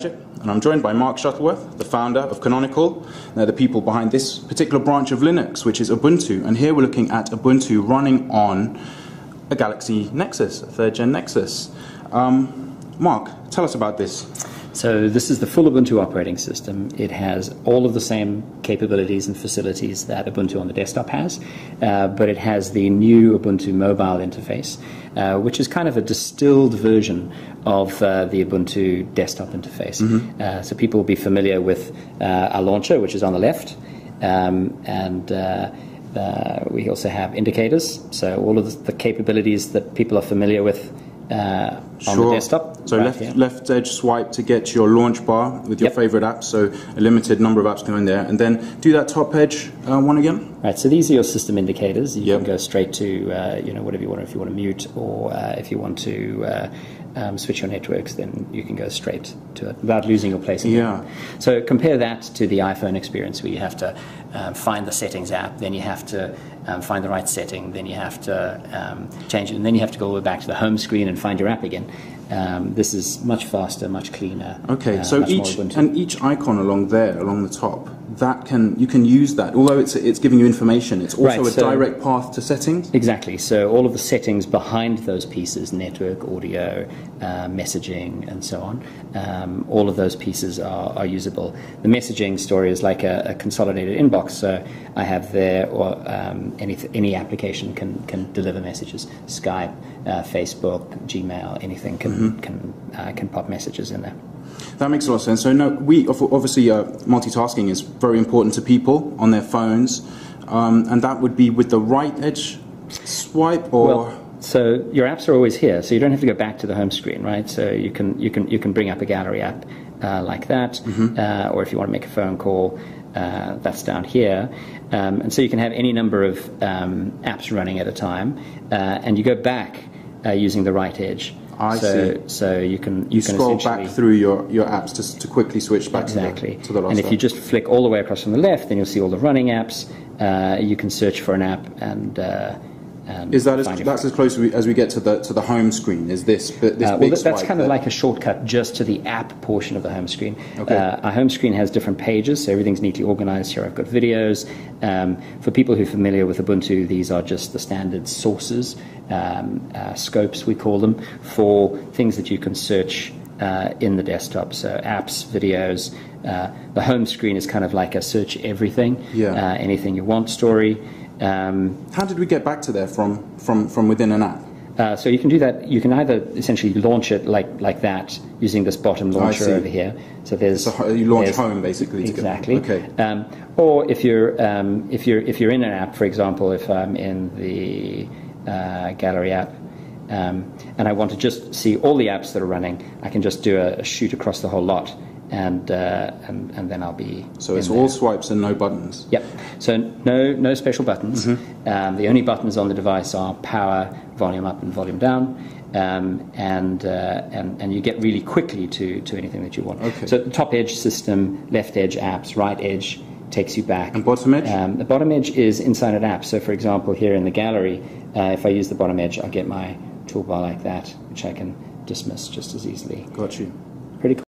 And I'm joined by Mark Shuttleworth, the founder of Canonical. They're the people behind this particular branch of Linux, which is Ubuntu. And here we're looking at Ubuntu running on a Galaxy Nexus, a 3rd gen Nexus. Mark, tell us about this. So this is the full Ubuntu operating system. It has all of the same capabilities and facilities that Ubuntu on the desktop has, but it has the new Ubuntu mobile interface, which is kind of a distilled version of the Ubuntu desktop interface. So people will be familiar with our launcher, which is on the left, and we also have indicators, so all of the capabilities that people are familiar with on the desktop. So right left edge swipe to get your launch bar with your favorite apps, so a limited number of apps going there, and then do that top edge one again. Right, so these are your system indicators. You can go straight to whatever you want. If you want to mute, or if you want to switch your networks, then you can go straight to it without losing your place. So compare that to the iPhone experience, where you have to find the settings app, then you have to find the right setting, then you have to change it, and then you have to go all the way back to the home screen and find your app again. This is much faster, much cleaner. Okay, so each icon along the top, you can use that. Although it's giving you information, it's also a direct path to settings. Exactly. So all of the settings behind those pieces, network, audio, messaging, and so on, all of those pieces are usable. The messaging story is like a consolidated inbox. So I have there, or any application can deliver messages. Skype, Facebook, Gmail, anything can pop messages in there. That makes a lot of sense. So obviously multitasking is very important to people on their phones, and that would be with the right edge swipe, or so your apps are always here, so you don't have to go back to the home screen, right? So you can bring up a gallery app like that, or if you want to make a phone call, that's down here, and so you can have any number of apps running at a time, and you go back using the right edge. I see. So you can scroll back through your apps to quickly switch back to the last and if you just flick all the way across from the left, then you'll see all the running apps. You can search for an app and that's as close as we get to the home screen? Is this big that's kind of like a shortcut just to the app portion of the home screen. Okay. Our home screen has different pages, so everything's neatly organized. Here I've got videos. For people who are familiar with Ubuntu, these are just the standard sources, scopes we call them, for things that you can search in the desktop. So apps, videos. The home screen is kind of like a search everything, anything you want story. How did we get back to there from within an app? So you can do that. You can either essentially launch it like that using this bottom launcher over here. So you launch home basically. Exactly. Okay. Or if you're in an app, for example, if I'm in the gallery app, and I want to just see all the apps that are running, I can just do a shoot across the whole lot. And then I'll be. So it's all swipes and no buttons. Yep. So no special buttons. The only buttons on the device are power, volume up, and volume down, and you get really quickly to anything that you want. Okay. So the top edge system, left edge apps, right edge takes you back. And bottom edge? The bottom edge is inside an app. So for example, here in the gallery, if I use the bottom edge, I'll get my toolbar like that, which I can dismiss just as easily. Got you. Pretty cool.